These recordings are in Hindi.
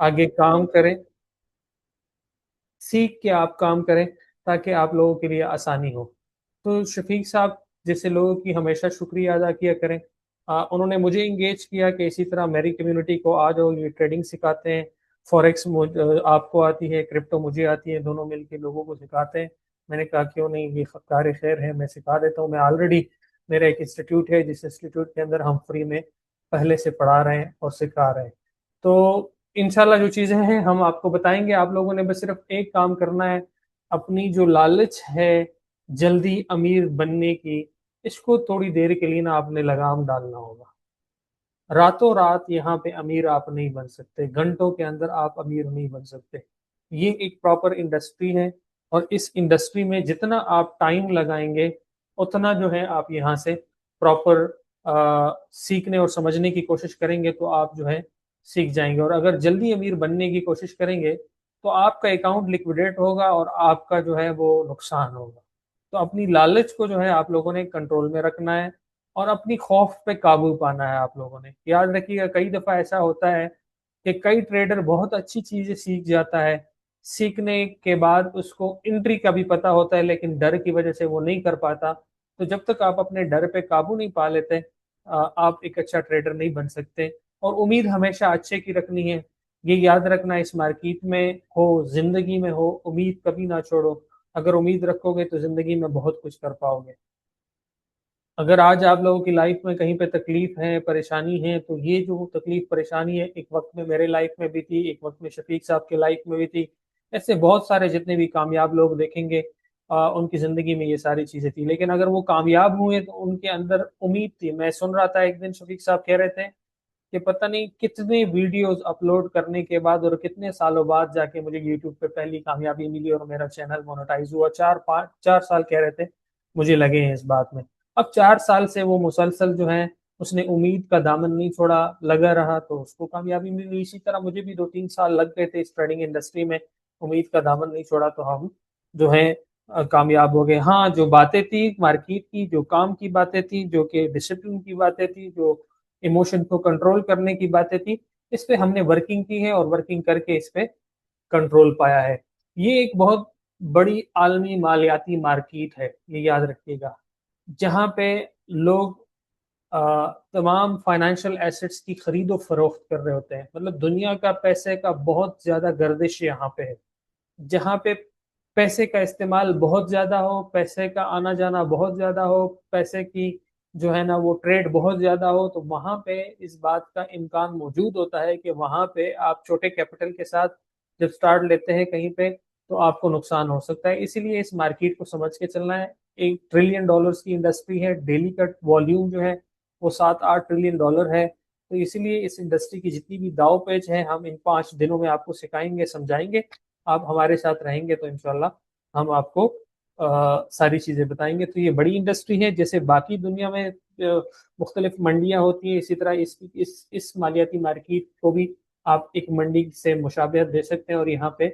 आगे काम करें, सीख के आप काम करें, ताकि आप लोगों के लिए आसानी हो। तो शफीक साहब जैसे लोगों की हमेशा शुक्रिया अदा किया करें। उन्होंने मुझे इंगेज किया कि इसी तरह मेरी कम्युनिटी को आ जाओ, ये ट्रेडिंग सिखाते हैं। फॉरेक्स आपको आती है, क्रिप्टो मुझे आती है, दोनों मिलके लोगों को सिखाते हैं। मैंने कहा क्यों नहीं, ये कार खैर है, मैं सिखा देता हूँ। मैं ऑलरेडी, मेरा एक इंस्टीट्यूट है जिस इंस्टीट्यूट के अंदर हम फ्री में पहले से पढ़ा रहे हैं और सिखा रहे हैं। तो इंशाल्लाह जो चीजें हैं हम आपको बताएंगे। आप लोगों ने बस सिर्फ एक काम करना है, अपनी जो लालच है जल्दी अमीर बनने की, इसको थोड़ी देर के लिए ना आपने लगाम डालना होगा। रातों रात यहाँ पे अमीर आप नहीं बन सकते, घंटों के अंदर आप अमीर नहीं बन सकते। ये एक प्रॉपर इंडस्ट्री है, और इस इंडस्ट्री में जितना आप टाइम लगाएंगे उतना जो है आप यहाँ से प्रॉपर सीखने और समझने की कोशिश करेंगे तो आप जो है सीख जाएंगे। और अगर जल्दी अमीर बनने की कोशिश करेंगे तो आपका अकाउंट लिक्विडेट होगा और आपका जो है वो नुकसान होगा। तो अपनी लालच को जो है आप लोगों ने कंट्रोल में रखना है, और अपनी खौफ पे काबू पाना है। आप लोगों ने याद रखिएगा, कई दफा ऐसा होता है कि कई ट्रेडर बहुत अच्छी चीजें सीख जाता है, सीखने के बाद उसको एंट्री का भी पता होता है, लेकिन डर की वजह से वो नहीं कर पाता। तो जब तक आप अपने डर पे काबू नहीं पा लेते, आप एक अच्छा ट्रेडर नहीं बन सकते। और उम्मीद हमेशा अच्छे की रखनी है, ये याद रखना, इस मार्केट में हो, जिंदगी में हो, उम्मीद कभी ना छोड़ो। अगर उम्मीद रखोगे तो जिंदगी में बहुत कुछ कर पाओगे। अगर आज आप लोगों की लाइफ में कहीं पे तकलीफ है, परेशानी है, तो ये जो तकलीफ परेशानी है एक वक्त में मेरे लाइफ में भी थी, एक वक्त में शफीक साहब के लाइफ में भी थी। ऐसे बहुत सारे जितने भी कामयाब लोग देखेंगे, उनकी जिंदगी में ये सारी चीजें थी, लेकिन अगर वो कामयाब हुए तो उनके अंदर उम्मीद थी। मैं सुन रहा था एक दिन शफीक साहब कह रहे थे कि पता नहीं कितने वीडियोस अपलोड करने के बाद और कितने सालों बाद जाके मुझे यूट्यूब पे पहली कामयाबी मिली और मेरा चैनल मोनेटाइज हुआ। 4 साल कह रहे थे मुझे लगे हैं इस बात में। अब 4 साल से वो मुसलसल जो है, उसने उम्मीद का दामन नहीं छोड़ा, लगा रहा तो उसको कामयाबी मिली। इसी तरह मुझे भी 2-3 साल लग गए थे इस ट्रेडिंग इंडस्ट्री में, उम्मीद का दामन नहीं छोड़ा तो हम जो है कामयाब हो गए। हाँ, जो बातें थी मार्केट की, जो काम की बातें थी, जो कि डिसिप्लिन की बातें थी, जो इमोशन को कंट्रोल करने की बातें थी, इस पे हमने वर्किंग की है और वर्किंग करके इस पे कंट्रोल पाया है। ये एक बहुत बड़ी आलमी मालियाती मार्केट है, ये याद रखिएगा, जहाँ पे लोग तमाम फाइनेंशियल एसेट्स की खरीदो फरोख्त कर रहे होते हैं। मतलब दुनिया का पैसे का बहुत ज्यादा गर्दिश यहाँ पे है। जहाँ पे पैसे का इस्तेमाल बहुत ज्यादा हो, पैसे का आना जाना बहुत ज्यादा हो, पैसे की जो है ना वो ट्रेड बहुत ज्यादा हो, तो वहां पे इस बात का इम्कान मौजूद होता है कि वहां पे आप छोटे कैपिटल के साथ जब स्टार्ट लेते हैं कहीं पे, तो आपको नुकसान हो सकता है। इसीलिए इस मार्केट को समझ के चलना है। $1 ट्रिलियन की इंडस्ट्री है, डेली का वॉल्यूम जो है वो 7-8 ट्रिलियन है। तो इसीलिए इस इंडस्ट्री की जितनी भी दाव पेच है हम इन 5 दिनों में आपको सिखाएंगे, समझाएंगे। आप हमारे साथ रहेंगे तो इंशाल्लाह हम आपको सारी चीजें बताएंगे। तो ये बड़ी इंडस्ट्री है, जैसे बाकी दुनिया में मुख्तलिफ मंडियां होती हैं, इसी तरह इस मालियाती मार्केट को भी आप एक मंडी से मुशाबहत दे सकते हैं। और यहाँ पे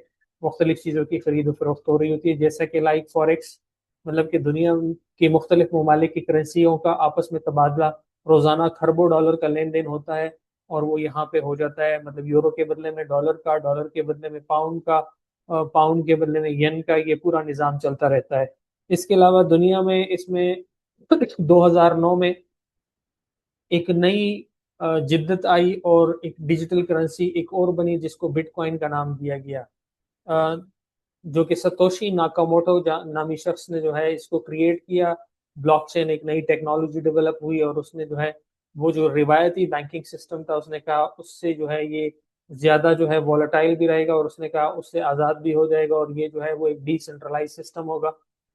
मुख्तलिफ चीज़ों की खरीद फरोख्त हो रही होती है, जैसा कि लाइक फॉरेक्स, मतलब कि दुनिया के मुख्तलिफ ममालिक की करेंसियों का आपस में तबादला, रोजाना खरबों डॉलर का लेन देन होता है। और वो यहाँ पे हो जाता है, मतलब यूरो के बदले में डॉलर का, डॉलर के बदले में पाउंड का, पाउंड के बदले में येन का, ये पूरा निज़ाम चलता रहता है। इसके अलावा दुनिया में इसमें 2009 में एक नई जिद्दत आई और एक डिजिटल करेंसी एक और बनी जिसको बिटकॉइन का नाम दिया गया। अ, जो कि सतोशी नाकामोटो नामी शख्स ने जो है इसको क्रिएट किया। ब्लॉकचेन एक नई टेक्नोलॉजी डेवलप हुई और उसने जो है वो जो रिवायती बैंकिंग सिस्टम था, उसने कहा उससे जो है ये ज्यादा जो है वॉलेटाइल भी रहेगा, और उसने कहा उससे आज़ाद भी हो जाएगा, और ये जो है वो एक डिसेंट्रलाइज सिस्टम होगा।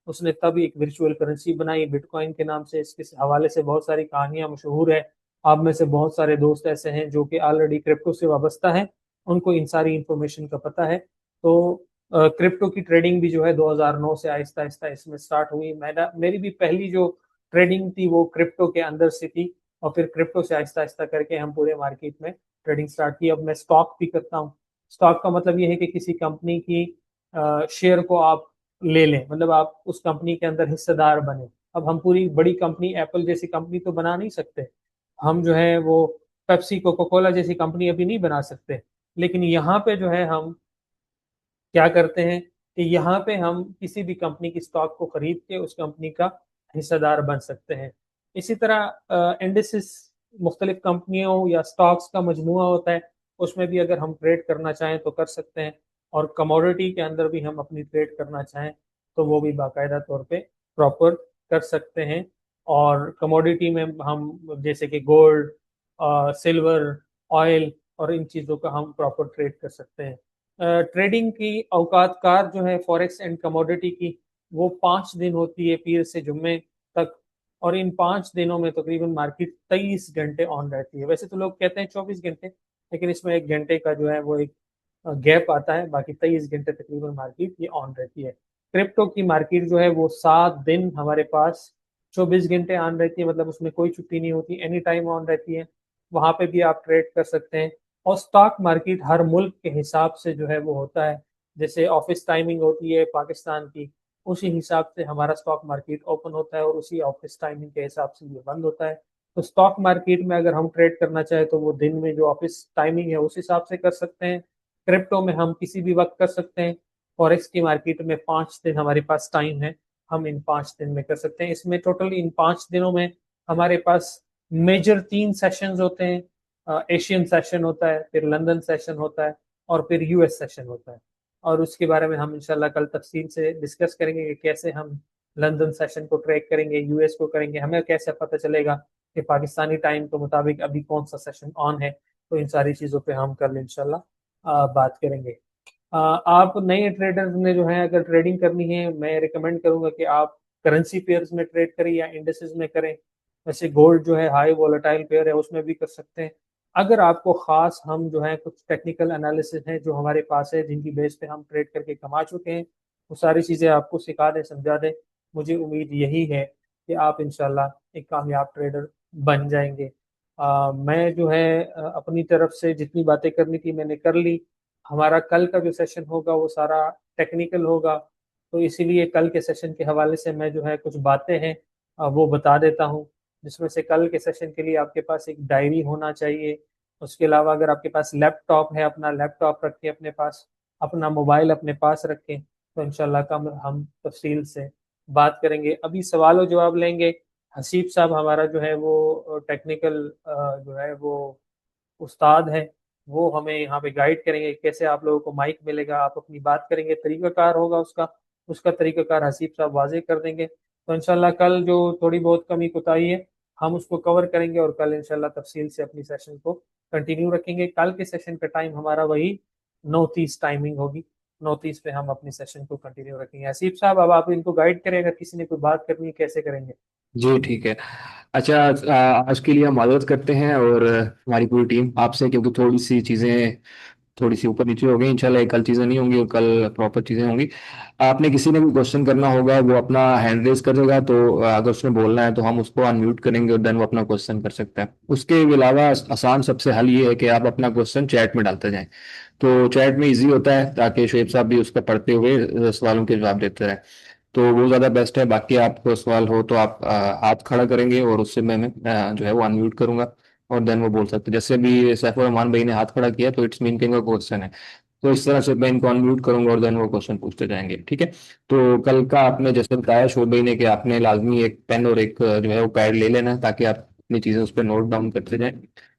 उसने तब एक वर्चुअल करेंसी बनाई बिटकॉइन के नाम से। इसके हवाले से बहुत सारी कहानियां मशहूर है। आप में से बहुत सारे दोस्त ऐसे हैं जो कि ऑलरेडी क्रिप्टो से वाबस्ता हैं, उनको इन सारी इंफॉर्मेशन का पता है। तो क्रिप्टो की ट्रेडिंग भी जो है 2009 से आहिस्ता आहिस्ता इसमें स्टार्ट हुई। मेरी भी पहली जो ट्रेडिंग थी वो क्रिप्टो के अंदर से थी, और फिर क्रिप्टो से आहिस्ता आहिस्ता करके हम पूरे मार्केट में ट्रेडिंग स्टार्ट की। अब मैं स्टॉक भी करता हूँ। स्टॉक का मतलब ये है कि किसी कंपनी की शेयर को आप ले लें, मतलब आप उस कंपनी के अंदर हिस्सेदार बने। अब हम पूरी बड़ी कंपनी एप्पल जैसी कंपनी तो बना नहीं सकते, हम जो है वो पेप्सी कोका कोला जैसी कंपनी अभी नहीं बना सकते। लेकिन यहाँ पे जो है हम क्या करते हैं कि यहाँ पे हम किसी भी कंपनी की स्टॉक को खरीद के उस कंपनी का हिस्सेदार बन सकते हैं। इसी तरह इंडिसेस मुख्तलिफ कंपनियों या स्टॉक्स का मजमूआ होता है, उसमें भी अगर हम ट्रेड करना चाहें तो कर सकते हैं। और कमोडिटी के अंदर भी हम अपनी ट्रेड करना चाहें तो वो भी बाकायदा तौर पे प्रॉपर कर सकते हैं। और कमोडिटी में हम जैसे कि गोल्ड, सिल्वर, ऑयल और इन चीज़ों का हम प्रॉपर ट्रेड कर सकते हैं। ट्रेडिंग की औकात कार जो है फॉरेक्स एंड कमोडिटी की, वो 5 दिन होती है, पीर से जुम्मे तक। और इन 5 दिनों में तकरीबन मार्केट 23 घंटे ऑन रहती है। वैसे तो लोग कहते हैं 24 घंटे, लेकिन इसमें 1 घंटे का जो है वो एक गैप आता है। बाकी 23 घंटे तकरीबन मार्केट ये ऑन रहती है। क्रिप्टो की मार्केट जो है वो 7 दिन हमारे पास 24 घंटे ऑन रहती है, मतलब उसमें कोई छुट्टी नहीं होती, एनी टाइम ऑन रहती है। वहां पे भी आप ट्रेड कर सकते हैं। और स्टॉक मार्केट हर मुल्क के हिसाब से जो है वो होता है। जैसे ऑफिस टाइमिंग होती है पाकिस्तान की, उसी हिसाब से हमारा स्टॉक मार्केट ओपन होता है और उसी ऑफिस टाइमिंग के हिसाब से ये बंद होता है। तो स्टॉक मार्केट में अगर हम ट्रेड करना चाहें तो वो दिन में जो ऑफिस टाइमिंग है उस हिसाब से कर सकते हैं। क्रिप्टो में हम किसी भी वक्त कर सकते हैं। फॉरेक्स की मार्केट में 5 दिन हमारे पास टाइम है, हम इन 5 दिन में कर सकते हैं। इसमें टोटल इन 5 दिनों में हमारे पास मेजर 3 सेशंस होते हैं। एशियन सेशन होता है, फिर लंदन सेशन होता है, और फिर यूएस सेशन होता है। और उसके बारे में हम इंशाल्लाह कल तफसील से डिस्कस करेंगे कि कैसे हम लंदन सेशन को ट्रैक करेंगे, यूएस को करेंगे, हमें कैसे पता चलेगा कि पाकिस्तानी टाइम के मुताबिक अभी कौन सा सेशन ऑन है। तो इन सारी चीज़ों पे हम कल इंशाल्लाह बात करेंगे। आप नए ट्रेडर ने जो है अगर ट्रेडिंग करनी है, मैं रिकमेंड करूंगा कि आप करेंसी पेयर्स में ट्रेड करें या इंडेक्सेस में करें। वैसे गोल्ड जो है हाई वोलेटाइल पेयर है, उसमें भी कर सकते हैं। अगर आपको खास हम जो है कुछ टेक्निकल एनालिसिस हैं जो हमारे पास है, जिनकी बेस पे हम ट्रेड करके कमा चुके हैं, वो सारी चीज़ें आपको सिखा दें, समझा दें। मुझे उम्मीद यही है कि आप इंशाल्लाह एक कामयाब ट्रेडर बन जाएंगे। मैं जो है अपनी तरफ से जितनी बातें करनी थी मैंने कर ली। हमारा कल का जो सेशन होगा वो सारा टेक्निकल होगा, तो इसीलिए कल के सेशन के हवाले से मैं जो है कुछ बातें हैं वो बता देता हूँ। जिसमें से कल के सेशन के लिए आपके पास एक डायरी होना चाहिए। उसके अलावा अगर आपके पास लैपटॉप है, अपना लैपटॉप रखें अपने पास, अपना मोबाइल अपने पास रखें, तो इंशाल्लाह का हम तफसील से बात करेंगे। अभी सवाल जवाब लेंगे। हसीब साहब हमारा जो है वो टेक्निकल जो है वो उस्ताद है, वो हमें यहाँ पे गाइड करेंगे कैसे आप लोगों को माइक मिलेगा, आप अपनी बात करेंगे, तरीकाकार होगा उसका, उसका तरीकाकार हसीब साहब वाजे कर देंगे। तो इंशाल्लाह कल जो थोड़ी बहुत कमी कुताही है हम उसको कवर करेंगे, और कल इंशाल्लाह तफसील से अपनी सेशन को कंटिन्यू रखेंगे। कल के सेशन का टाइम हमारा वही 9:30 टाइमिंग होगी। 9:30 पे हम अपनी सेशन को कंटिन्यू रखेंगे। हसीब साहब अब आप इनको गाइड करें, अगर किसी ने कोई बात करनी है कैसे करेंगे। जी ठीक है। अच्छा, आज के लिए हम माजरत करते हैं और हमारी पूरी टीम आपसे, क्योंकि थोड़ी सी चीज़ें थोड़ी सी ऊपर नीचे हो गई। इंशाल्लाह कल चीज़ें नहीं होंगी और कल प्रॉपर चीज़ें होंगी। आपने किसी ने भी क्वेश्चन करना होगा वो अपना हैंड रेज करेगा, तो अगर उसने बोलना है तो हम उसको अनम्यूट करेंगे और देन वो अपना क्वेश्चन कर सकता है। उसके अलावा आसान सबसे हल ये है कि आप अपना क्वेश्चन चैट में डालते जाएं, तो चैट में इजी होता है ताकि शुएब साहब भी उसका पढ़ते हुए सवालों के जवाब देते रहें। तो वो ज़्यादा बेस्ट है। बाकी आपको सवाल हो तो आप हाथ खड़ा करेंगे और उससे मैं जो है वो अनम्यूट करूंगा और देन वो बोल सकते हैं। जैसे भी सैफुर रहमान भाई ने हाथ खड़ा किया तो इट्स मीन कि इनका क्वेश्चन है। तो इस तरह से मैं इनको अनम्यूट करूंगा और देन वो क्वेश्चन पूछते जाएंगे, ठीक है। तो कल का आपने जैसे बताया शोर भाई ने कि आपने लाजमी एक पेन और एक जो है वो पैड ले लेना है ताकि आप अपनी चीज़ें उस पर नोट डाउन करते जाएं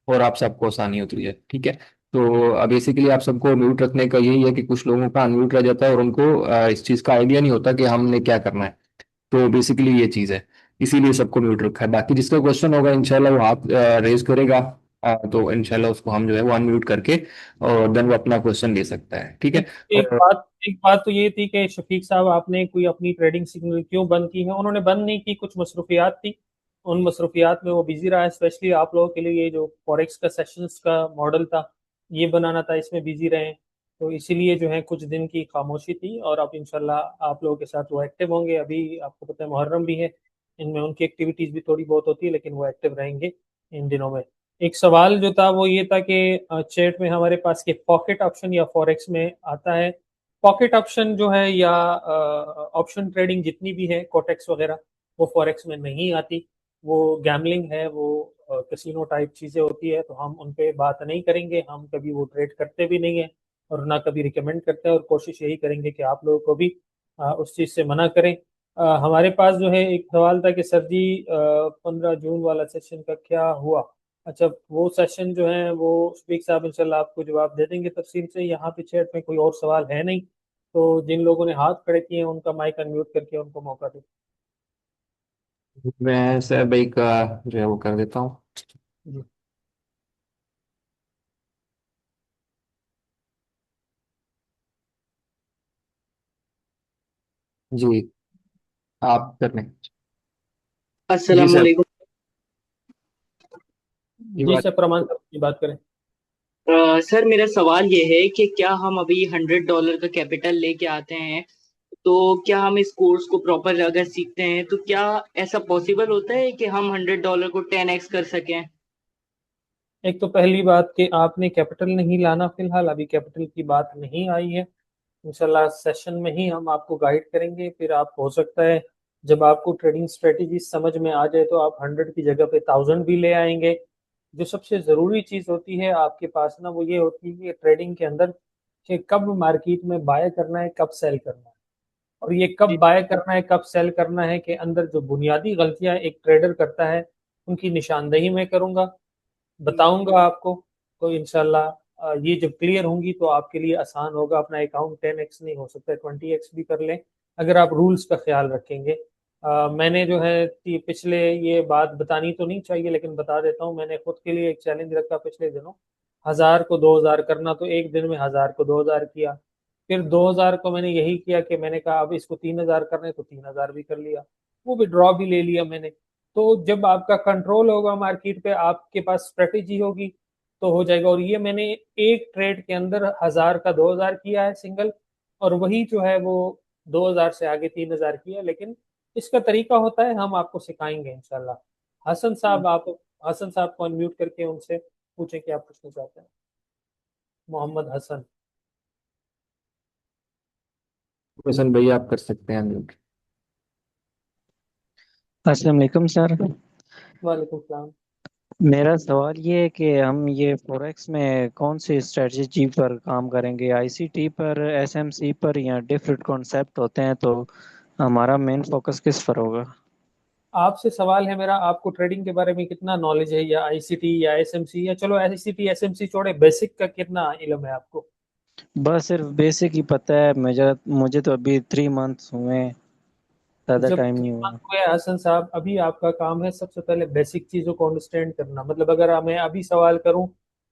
और आप सबको आसानी होती है, ठीक है। तो अब बेसिकली आप सबको म्यूट रखने का यही है कि कुछ लोगों का अनम्यूट रह जाता है और उनको इस चीज़ का आइडिया नहीं होता कि हमने क्या करना है। तो बेसिकली ये चीज़ है, इसीलिए सबको म्यूट रखा है। बाकी जिसका क्वेश्चन होगा इंशाल्लाह वो हाथ रेज करेगा, तो इंशाल्लाह उसको हम जो है वो अनम्यूट करके और देन वो अपना क्वेश्चन ले सकता है, ठीक है। एक एक और बात एक बात तो ये थी कि शफीक साहब आपने कोई अपनी ट्रेडिंग सिग्नल क्यों बंद की है। उन्होंने बंद नहीं की, कुछ मसरूफियात थी, उन मसरूफियात में वो बिजी रहा है। स्पेशली आप लोगों के लिए ये जो फॉरेक्स का सेशंस का मॉडल था ये बनाना था, इसमें बिजी रहे। तो इसीलिए जो है कुछ दिन की खामोशी थी, और अब इंशाल्लाह आप लोगों के साथ वो एक्टिव होंगे। अभी आपको पता है मुहर्रम भी है, इनमें उनकी एक्टिविटीज भी थोड़ी बहुत होती है, लेकिन वो एक्टिव रहेंगे इन दिनों में। एक सवाल जो था वो ये था कि चैट में हमारे पास के पॉकेट ऑप्शन या फॉरेक्स में आता है। पॉकेट ऑप्शन जो है या ऑप्शन ट्रेडिंग जितनी भी है कोटेक्स वगैरह, वो फॉरेक्स में नहीं आती। वो गैमलिंग है, वो कैसीनो टाइप चीज़ें होती है, तो हम उन पे बात नहीं करेंगे। हम कभी वो ट्रेड करते भी नहीं है और ना कभी रिकमेंड करते हैं, और कोशिश यही करेंगे कि आप लोगों को भी उस चीज़ से मना करें। हमारे पास जो है एक सवाल था कि सर जी 15 जून वाला सेशन का क्या हुआ। अच्छा, वो सेशन जो है वो स्पीक साहब इंशाल्लाह आपको जवाब दे देंगे तफसील से। यहाँ पे चैट में कोई और सवाल है नहीं, तो जिन लोगों ने हाथ खड़े किए हैं उनका माइक अनम्यूट करके उनको मौका दें। मैं सर भाई का जो है वो कर देता हूँ। जी। जी, आप कर लें। जी अस्सलाम सर। वालेकुम। ये जी बात। सर, प्रमाण सर की बात करें। सर मेरा सवाल ये है कि क्या हम अभी $100 का कैपिटल लेके आते हैं, तो क्या हम इस कोर्स को प्रॉपर अगर सीखते हैं तो क्या ऐसा पॉसिबल होता है कि हम $100 को 10x कर सकें? एक तो पहली बात कि आपने कैपिटल नहीं लाना, फिलहाल अभी कैपिटल की बात नहीं आई है। इंशाल्लाह सेशन में ही हम आपको गाइड करेंगे। फिर आप हो सकता है जब आपको ट्रेडिंग स्ट्रेटेजी समझ में आ जाए तो आप 100 की जगह पे 1000 भी ले आएंगे। जो सबसे ज़रूरी चीज़ होती है आपके पास ना, वो ये होती है कि ट्रेडिंग के अंदर कि कब मार्केट में बाय करना है, कब सेल करना है। और ये कब जी। बाय करना है, कब सेल करना है के अंदर जो बुनियादी गलतियां एक ट्रेडर करता है, उनकी निशानदेही मैं करूंगा, बताऊंगा आपको। तो इंशाल्लाह ये जब क्लियर होंगी तो आपके लिए आसान होगा। अपना अकाउंट 10x नहीं हो सकता, 20x भी कर लें अगर आप रूल्स का ख्याल रखेंगे। मैंने जो है पिछले, ये बात बतानी तो नहीं चाहिए लेकिन बता देता हूँ, मैंने खुद के लिए एक चैलेंज रखा पिछले दिनों। 1000 को 2000 करना, तो एक दिन में 1000 को 2000 किया। फिर 2000 को मैंने यही किया कि मैंने कहा अब इसको 3000 करने, तो 3000 भी कर लिया। वो भी ड्रॉ भी ले लिया मैंने। तो जब आपका कंट्रोल होगा मार्केट पे, आपके पास स्ट्रेटेजी होगी, तो हो जाएगा। और ये मैंने एक ट्रेड के अंदर 1000 का 2000 किया है सिंगल, और वही जो है वो 2000 से आगे 3000 किया है। लेकिन इसका तरीका होता है, हम आपको सिखाएंगे इंशाल्लाह। हसन साहब, आप हसन साहब को अनम्यूट करके उनसे पूछें कि आप पूछना चाहते हैं। मोहम्मद हसन। रोशन भाई आप कर सकते हैं अनम्यूट। अस्सलाम वालेकुम सर। वालेकुम सलाम। मेरा सवाल ये है कि हम ये फॉरेक्स में कौन सी स्ट्रेटजी पर काम करेंगे, आईसीटी पर, एसएमसी पर, या डिफरेंट कॉन्सेप्ट होते हैं, तो हमारा मेन फोकस किस पर होगा? आपसे सवाल है मेरा, आपको ट्रेडिंग के बारे में कितना नॉलेज है, या आईसीटी या एसएमसी, या चलो आईसीटी एसएमसी छोड़े, बेसिक का कितना इल्म है आपको? बस सिर्फ बेसिक ही पता है मुझे। मुझे तो अभी 3 मंथ्स हुए हैं, ज़्यादा जब टाइम नहीं 3 मंथ हुआ। हुए हसन साहब, अभी आपका काम है सबसे पहले बेसिक चीजों को अंडरस्टैंड करना। मतलब अगर मैं अभी सवाल करूं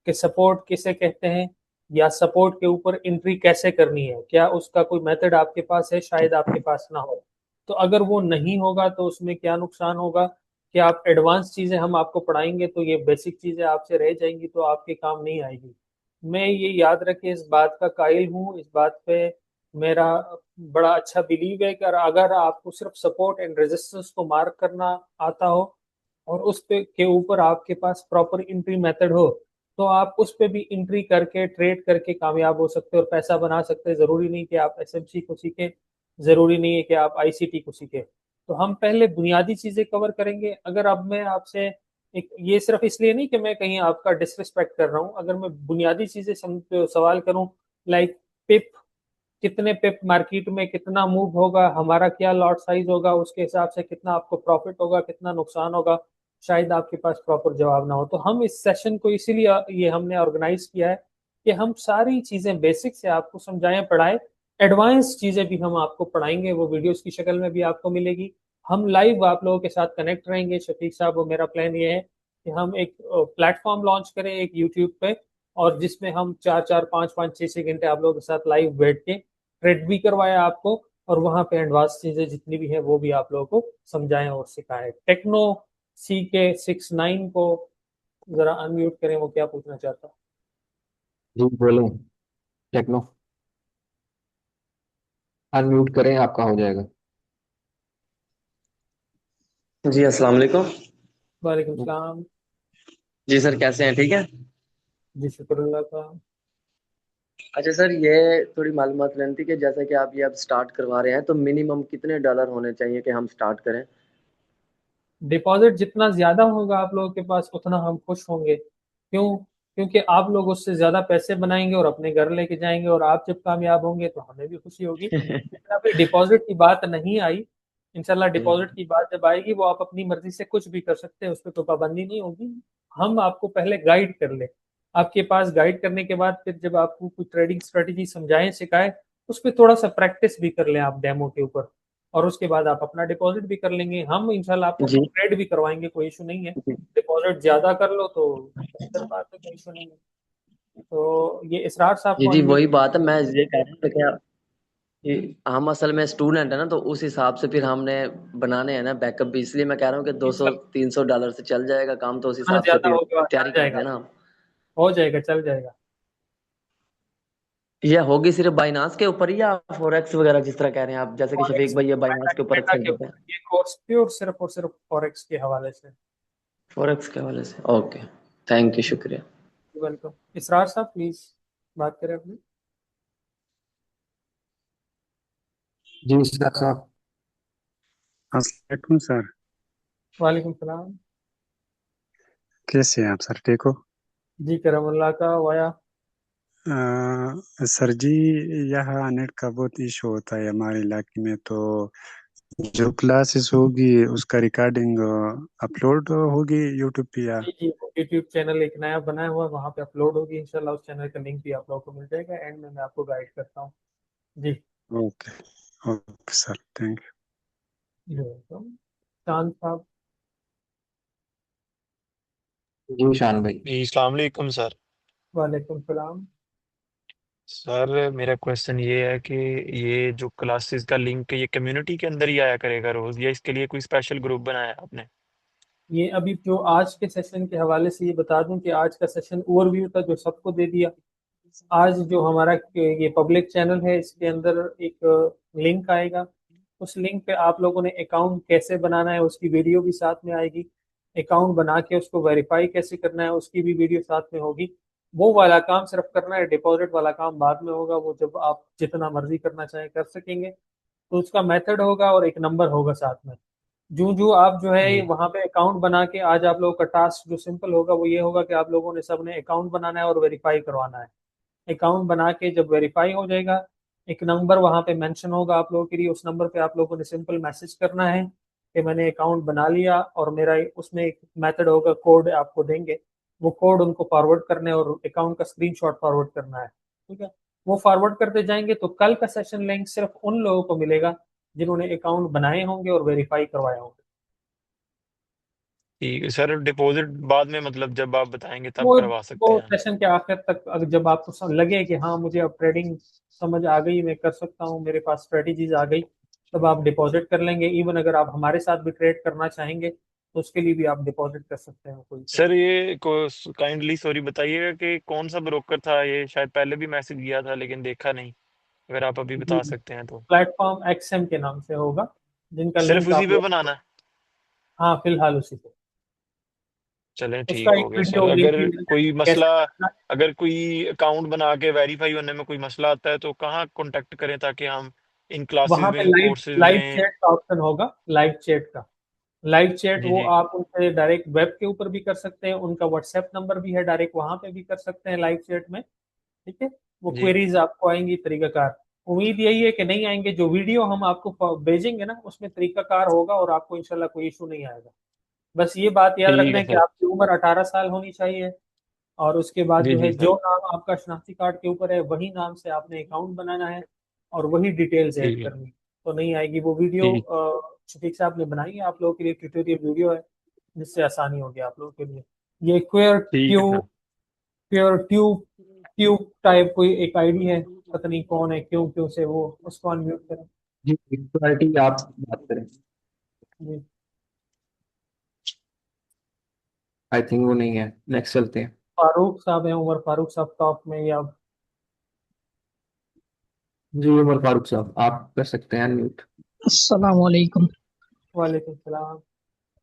कि सपोर्ट किसे कहते हैं, या सपोर्ट के ऊपर एंट्री कैसे करनी है, क्या उसका कोई मेथड आपके पास है? शायद आपके पास ना हो। तो अगर वो नहीं होगा तो उसमें क्या नुकसान होगा कि आप एडवांस चीजें हम आपको पढ़ाएंगे तो ये बेसिक चीजें आपसे रह जाएंगी, तो आपके काम नहीं आएगी। मैं ये याद रखे, इस बात का कायल हूँ, इस बात पे मेरा बड़ा अच्छा बिलीव है कि अगर आपको सिर्फ सपोर्ट एंड रेजिस्टेंस को मार्क करना आता हो, और उस पे के ऊपर आपके पास प्रॉपर एंट्री मेथड हो, तो आप उस पे भी एंट्री करके ट्रेड करके कामयाब हो सकते हैं और पैसा बना सकते हैं। जरूरी नहीं कि आप एसएमसी को सीखें, जरूरी नहीं है कि आप आईसीटी को सीखें। तो हम पहले बुनियादी चीजें कवर करेंगे। अगर अब मैं आपसे एक, ये सिर्फ इसलिए नहीं कि मैं कहीं आपका डिसरिस्पेक्ट कर रहा हूँ, अगर मैं बुनियादी चीजें सवाल करूँ, लाइक पिप, कितने पिप मार्केट में कितना मूव होगा, हमारा क्या लॉट साइज होगा, उसके हिसाब से कितना आपको प्रॉफिट होगा, कितना नुकसान होगा, शायद आपके पास प्रॉपर जवाब ना हो। तो हम इस सेशन को इसीलिए ये हमने ऑर्गेनाइज किया है कि हम सारी चीजें बेसिक से आपको समझाएं, पढ़ाएं। एडवांस चीजें भी हम आपको पढ़ाएंगे, वो वीडियोस की शक्ल में भी आपको मिलेगी। हम लाइव आप लोगों के साथ कनेक्ट रहेंगे शफीक साहब। और मेरा प्लान ये है कि हम एक प्लेटफॉर्म लॉन्च करें एक यूट्यूब पे, और जिसमें हम 4 4 5 5 6 6 घंटे आप लोगों के साथ लाइव बैठ के ट्रेड भी करवाया आपको, और वहां पे एडवांस चीजें जितनी भी है वो भी आप लोगों को समझाएं और सिखाएं। टेक्नो CK69 को जरा अनम्यूट करें, वो क्या पूछना चाहता है। जी बोलो। टेक्नो अनम्यूट करें, आपका हो जाएगा। जी अस्सलाम वालेकुम। वालेकुम सलाम। जी सर, कैसे हैं? ठीक है। जी शुक्र अल्लाह का। अच्छा सर, ये थोड़ी मालूमात लेनी थी कि जैसे कि आप ये अब स्टार्ट करवा रहे हैं, तो मिनिमम कितने डॉलर होने चाहिए कि हम स्टार्ट करें? डिपॉजिट जितना ज्यादा होगा आप लोगों के पास उतना हम खुश होंगे। क्यों? क्योंकि आप लोग उससे ज्यादा पैसे बनाएंगे और अपने घर लेके जाएंगे, और आप जब कामयाब होंगे तो हमें भी खुशी होगी। लेकिन अभी डिपॉजिट की बात नहीं आई। इंशाल्लाह डिपॉजिट की बात जब आएगी वो आप अपनी मर्जी से कुछ भी कर सकते हैं, उस पर तो पाबंदी नहीं होगी। हम आपको पहले गाइड कर ले, आपके पास गाइड करने के बाद फिर जब आपको कुछ ट्रेडिंग स्ट्रेटेजी समझाएं सिखाएं, उस पर थोड़ा सा प्रैक्टिस भी कर लें आप डेमो के ऊपर, और उसके बाद आप अपना डिपॉजिट भी कर लेंगे। हम इंशाल्लाह आपको जी ट्रेड भी करवाएंगे, कोई इशू नहीं है। जी डिपॉजिट ज्यादा कर लो तो बेहतर बात है, कोई इशू नहीं है। तो ये इसरार साहब जी को जी, अनम्यूट। वही बात है। मैं ये कह रहा हूँ कि हम असल में स्टूडेंट है ना, तो उस हिसाब से फिर हमने बनाने हैं ना बैकअप भी, इसलिए मैं कह रहा हूँ कि 200-300 डॉलर से चल जाएगा काम, तो उस जितना हिसाब से ज्यादा फिर होगा चल तैयारी कर जाएगा, देना। हो जाएगा, चल जाएगा। ये होगी सिर्फ बाइनांस के ऊपर ही या फॉरेक्स वगैरह, जिस तरह कह रहे हैं आप, जैसे कि फॉरेक्स, शफीक भाई ये बाइनांस मेटा के ऊपर मेटा अक्सर के देते हैं। ऊपर ये कोर्स प्योर सिर्फ और सिर्फ फॉरेक्स के हवाले से। फॉरेक्स के हवाले से, ओके। थैंक यू, शुक्रिया। वेलकम। इसरार साहब प्लीज बात करें अपनी। जी सर साहब। अस्सलाम सर। वालेकुम सलाम। कैसे हैं आप सर, ठीक हो? जी करम का वाया। सर जी, यहाँ नेट का बहुत इशू होता है हमारे इलाके में, तो जो क्लासेस होगी उसका रिकॉर्डिंग अपलोड होगी यूट्यूब पे या? जी जी, यूट्यूब चैनल एक नया बनाया हुआ है, वहाँ पे अपलोड होगी इंशाल्लाह। उस चैनल का लिंक भी आप लोगों को मिल जाएगा, एंड में मैं आपको गाइड करता हूँ। जी। Okay. Okay sir, thank welcome. Chand साहब। जी शान भाई। जी अस्सलाम वालेकुम सर। वालेकुम सलाम। सर मेरा क्वेश्चन ये है कि ये जो क्लासेस का लिंक है ये कम्युनिटी के अंदर ही आया करेगा रोज, या इसके लिए कोई स्पेशल ग्रुप बनाया है आपने? ये अभी जो आज के सेशन के हवाले से ये बता दूं कि आज का सेशन ओवरव्यू था जो सबको दे दिया। आज जो हमारा ये पब्लिक चैनल है इसके अंदर एक लिंक आएगा। उस लिंक पे आप लोगों ने अकाउंट कैसे बनाना है उसकी वीडियो भी साथ में आएगी। अकाउंट बना के उसको वेरीफाई कैसे करना है उसकी भी वीडियो साथ में होगी। वो वाला काम सिर्फ करना है, डिपॉजिट वाला काम बाद में होगा, वो जब आप जितना मर्जी करना चाहें कर सकेंगे। तो उसका मेथड होगा और एक नंबर होगा साथ में। जो जो आप जो है जी वहां पे अकाउंट बना के, आज आप लोगों का टास्क जो सिंपल होगा वो ये होगा कि आप लोगों ने सबने अकाउंट बनाना है और वेरीफाई करवाना है। अकाउंट बना के जब वेरीफाई हो जाएगा, एक नंबर वहां पे मेंशन होगा आप लोगों के लिए। उस नंबर पे आप लोगों ने सिंपल मैसेज करना है कि मैंने अकाउंट बना लिया, और मेरा उसमें एक मेथड होगा, कोड आपको देंगे। वो कोड उनको फॉरवर्ड करने और अकाउंट का स्क्रीनशॉट फॉरवर्ड करना है। ठीक है? वो फॉरवर्ड करते जाएंगे तो कल का सेशन लिंक सिर्फ उन लोगों को मिलेगा जिन्होंने अकाउंट बनाए होंगे और वेरीफाई करवाए होंगे। ठीक है सर, डिपॉजिट बाद में मतलब जब आप बताएंगे तब वो करवा सकते वो हैं? सेशन के आखिर तक, अगर जब आपको लगे कि हाँ मुझे अब ट्रेडिंग समझ आ गई, मैं कर सकता हूँ, मेरे पास स्ट्रेटेजीज आ गई, तब आप डिपॉजिट कर लेंगे। इवन अगर आप हमारे साथ भी ट्रेड करना चाहेंगे तो उसके लिए भी आप डिपॉजिट कर सकते हैं, कोई इशू सर ये को काइंडली सॉरी बताइएगा कि कौन सा ब्रोकर था ये, शायद पहले भी मैसेज किया था लेकिन देखा नहीं, अगर आप अभी नहीं। बता सकते हैं तो। प्लेटफॉर्म एक्सएम के नाम से होगा, जिनका सिर्फ लिंक उसी आप पे लोग। बनाना है? हाँ फिलहाल उसी पे। चलें उसका ठीक हो एक गया सर। वीडियो लिंक अगर भी मिल कोई जाएगा मसला, कैसे करना है। अगर कोई अकाउंट बना के वेरीफाई होने में कोई मसला आता है तो कहाँ कांटेक्ट करें ताकि हम इन क्लासेस वहां में, पे इन लाइव कोर्सेज लाइव में? चैट का ऑप्शन होगा, लाइव चैट का। लाइव चैट जी वो जी आप उनसे डायरेक्ट वेब के ऊपर भी कर सकते हैं, उनका व्हाट्सएप नंबर भी है, डायरेक्ट वहां पे भी कर सकते हैं लाइव चैट में। ठीक है? वो जी क्वेरीज आपको आएंगी तरीकाकार। उम्मीद यही है कि नहीं आएंगे, जो वीडियो हम आपको भेजेंगे ना उसमें तरीकाकार होगा और आपको इंशाल्लाह कोई इशू नहीं आएगा। बस ये बात याद ठीक रखना है है कि सर। आपकी उम्र 18 साल होनी चाहिए, और उसके बाद जी जो है जी जो सर। नाम आपका शनाख्ती कार्ड के ऊपर है वही नाम से आपने अकाउंट बनाना है, और वही डिटेल्स ऐड ठीक है। करनी। तो नहीं आएगी वो वीडियो। ठीक। शफीक साहब ने बनाई है आप लोगों के लिए, ट्यूटोरियल वीडियो है, जिससे आसानी होगी आप लोगों के लिए। ये क्वेयर ठीक है tube, sir. Queer tube tube type कोई एक आईडी है, पता नहीं कौन है, क्यों क्यों से वो, उसको अनम्यूट करें। जी इक्वालिटी आप बात करें। जी। आई थिंक वो नहीं है, नेक्स्ट चलते हैं। फारूक साहब है, उमर फारूक साहब टॉप में, या जी उमर फारूक साहब आप कर सकते हैं अनम्यूट। अस्सलाम वालेकुम। वालेकुम सलाम।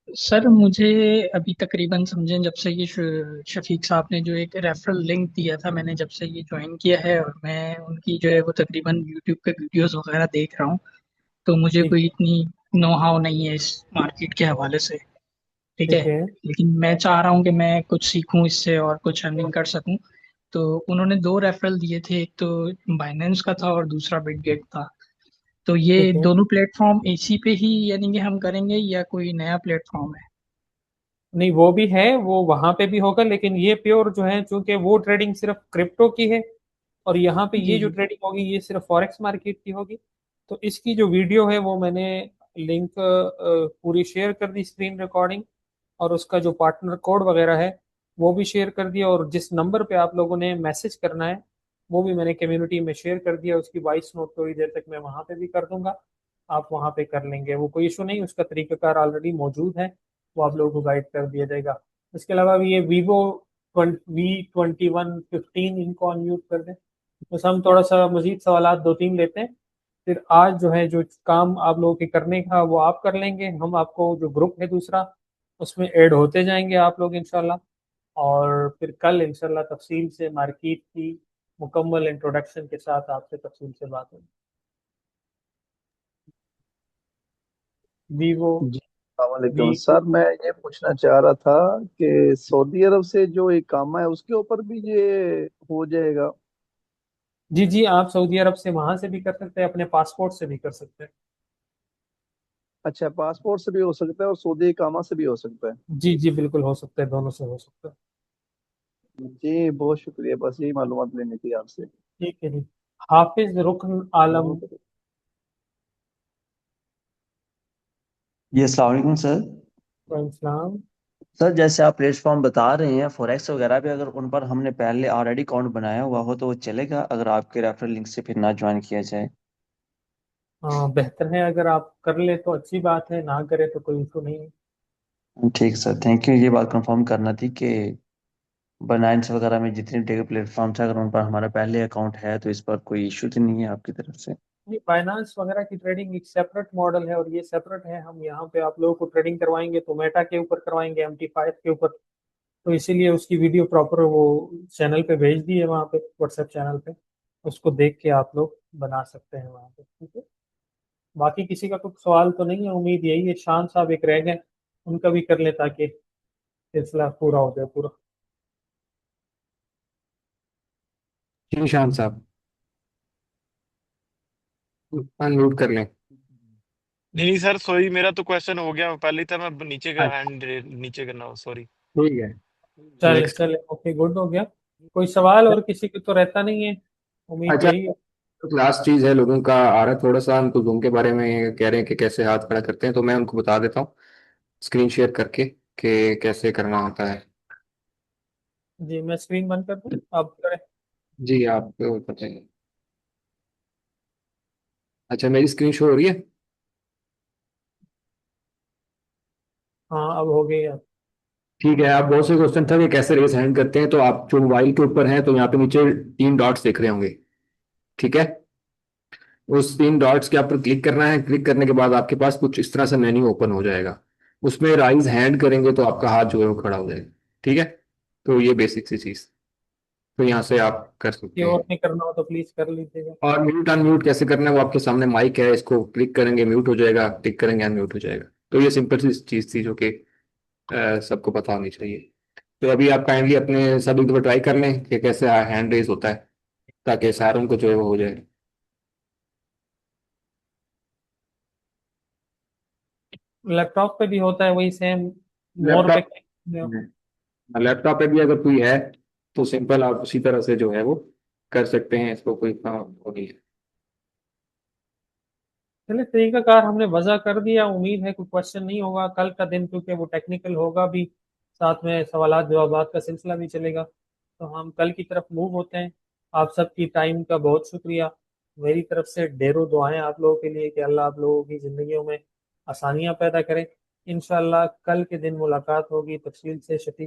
सर मुझे अभी तकरीबन समझें जब से ये शफीक साहब ने जो एक रेफरल लिंक दिया था, मैंने जब से ये ज्वाइन किया है और मैं उनकी जो है वो तकरीबन यूट्यूब पे वीडियोस वगैरह देख रहा हूँ, तो मुझे जी कोई इतनी नो हाउ नहीं है इस मार्केट के हवाले से। ठीक है। ठीक है। लेकिन मैं चाह रहा हूँ कि मैं कुछ सीखूं इससे और कुछ अर्निंग कर सकूं। तो उन्होंने दो रेफरल दिए थे, एक तो बाइनेंस का था और दूसरा बिटगेट था। तो ये ठीक है। दोनों प्लेटफॉर्म इसी पे ही यानी कि हम करेंगे या कोई नया प्लेटफॉर्म है? नहीं, वो भी है, वो वहां पे भी होगा, लेकिन ये प्योर जो है, चूंकि वो ट्रेडिंग सिर्फ क्रिप्टो की है और यहाँ पे जी ये जो जी। ट्रेडिंग होगी ये सिर्फ फॉरेक्स मार्केट की होगी। तो इसकी जो वीडियो है वो मैंने लिंक पूरी शेयर कर दी, स्क्रीन रिकॉर्डिंग, और उसका जो पार्टनर कोड वगैरह है वो भी शेयर कर दिया, और जिस नंबर पे आप लोगों ने मैसेज करना है वो भी मैंने कम्युनिटी में शेयर कर दिया। उसकी वॉइस नोट थोड़ी देर तक मैं वहाँ पे भी कर दूंगा, आप वहाँ पे कर लेंगे, वो कोई इशू नहीं, उसका तरीकाकार ऑलरेडी मौजूद है, वो आप लोगों को गाइड कर दिया जाएगा। इसके अलावा भी ये वीवो V2115 इनको अनम्यूट कर दें। बस हम थोड़ा सा मजीद सवाल दो तीन लेते हैं, फिर आज जो है जो काम आप लोगों के करने का वो आप कर लेंगे, हम आपको जो ग्रुप है दूसरा उसमें ऐड होते जाएंगे आप लोग इंशाल्लाह। और फिर कल इंशाल्लाह तफसील से मार्केट की मुकम्मल इंट्रोडक्शन के साथ आपसे तफसील से बात होगी। वीवो जी वालेकुम वी सर, मैं ये पूछना चाह रहा था कि सऊदी अरब से जो इकामा है उसके ऊपर भी ये हो जाएगा? जी जी, आप सऊदी अरब से वहां से भी कर सकते हैं, अपने पासपोर्ट से भी कर सकते हैं। अच्छा, पासपोर्ट से भी हो सकता है और सऊदी इकामा से भी हो सकता है? जी जी, बिल्कुल हो सकता है, दोनों से हो सकता है। जी बहुत शुक्रिया, बस यही मालूमात लेनी थी आपसे। ठीक है जी। हाफिज रुकन आलम। ये अस्सलाम वालेकुम सर। इस्लाम। सर जैसे आप प्लेटफॉर्म बता रहे हैं फॉरेक्स वगैरह पे, अगर उन पर हमने पहले ऑलरेडी अकाउंट बनाया हुआ हो तो वो चलेगा अगर आपके रेफरल लिंक से फिर ना ज्वाइन किया जाए? हाँ, बेहतर है, अगर आप कर ले तो अच्छी बात है, ना करे तो कोई इशू नहीं है। ठीक सर, थैंक यू। ये बात कंफर्म करना थी कि बनाइंस वगैरह में जितने भी प्लेटफॉर्म है अगर उन पर हमारा पहले अकाउंट है तो इस पर कोई इशू तो नहीं है आपकी तरफ से? नहीं, फाइनेंस वगैरह की ट्रेडिंग एक सेपरेट मॉडल है और ये सेपरेट है। हम यहाँ पे आप लोगों को ट्रेडिंग करवाएंगे तो मेटा के ऊपर करवाएंगे, MT5 के ऊपर। तो इसीलिए उसकी वीडियो प्रॉपर वो चैनल पे भेज दी है, वहाँ पे व्हाट्सएप चैनल पे, उसको देख के आप लोग बना सकते हैं वहाँ पे, ठीक है। बाकी किसी का कुछ सवाल तो नहीं है, उम्मीद यही है, शान साहब एक रह गए, उनका भी कर ले ताकि सिलसिला पूरा हो जाए पूरा। जी शान साहब, अनम्यूट कर लें। नहीं नहीं सर, सॉरी, मेरा तो क्वेश्चन हो गया पहले ही था, मैं नीचे का अच्छा, हैंड नीचे करना हो, सॉरी। ठीक है। चले नेक्स्ट। चले, ओके, गुड हो गया। कोई सवाल और किसी को तो रहता नहीं है, उम्मीद अच्छा, यही है। तो लास्ट चीज है, लोगों का आ रहा है थोड़ा सा, उनको जूम के बारे में कह रहे हैं कि कैसे हाथ खड़ा करते हैं, तो मैं उनको बता देता हूँ स्क्रीन शेयर करके कि कैसे करना होता है। जी, मैं स्क्रीन बंद कर दूं, आप करें। जी आप बताइए। अच्छा, मेरी स्क्रीन शो हो रही है? हाँ, अब हो गई आप। ठीक है। आप बहुत से क्वेश्चन था कि कैसे रेस हैंड करते हैं, तो आप जो मोबाइल के ऊपर हैं तो यहाँ पे नीचे 3 डॉट्स दिख रहे होंगे, ठीक है। उस 3 डॉट्स के ऊपर क्लिक करना है, क्लिक करने के बाद आपके पास कुछ इस तरह से मेन्यू ओपन हो जाएगा। उसमें राइज हैंड करेंगे तो आपका हाथ जो है वो खड़ा हो जाएगा, ठीक है। तो ये बेसिक सी चीज, तो यहाँ से आप कर ये सकते और हैं। नहीं करना हो तो प्लीज कर लीजिएगा। और म्यूट अनम्यूट कैसे करना है, वो आपके सामने माइक है, इसको क्लिक करेंगे म्यूट हो जाएगा, क्लिक करेंगे अनम्यूट हो जाएगा। तो ये सिंपल सी चीज थी जो कि सबको पता होनी चाहिए। तो अभी आप काइंडली अपने सब एक दफा ट्राई कर लें कि कैसे हैंड रेज होता है, ताकि सारों को जो है वो हो जाए। लैपटॉप पे भी होता है वही सेम, मोर पे लैपटॉप click। लैपटॉप पे भी अगर कोई है तो सिंपल आप उसी तरह से जो है वो कर सकते हैं, इसको कोई काम वो नहीं है। चलिए, तरीकाकार हमने वजह कर दिया, उम्मीद है कोई क्वेश्चन नहीं होगा कल का दिन, क्योंकि वो टेक्निकल होगा भी, साथ में सवालात जवाबात का सिलसिला भी चलेगा। तो हम कल की तरफ मूव होते हैं। आप सबकी टाइम का बहुत शुक्रिया। मेरी तरफ से ढेरों दुआएं आप लोगों के लिए कि अल्लाह आप लोगों की ज़िंदगियों में आसानियां पैदा करे। इंशाल्लाह कल के दिन मुलाकात होगी तफसील से। शफीक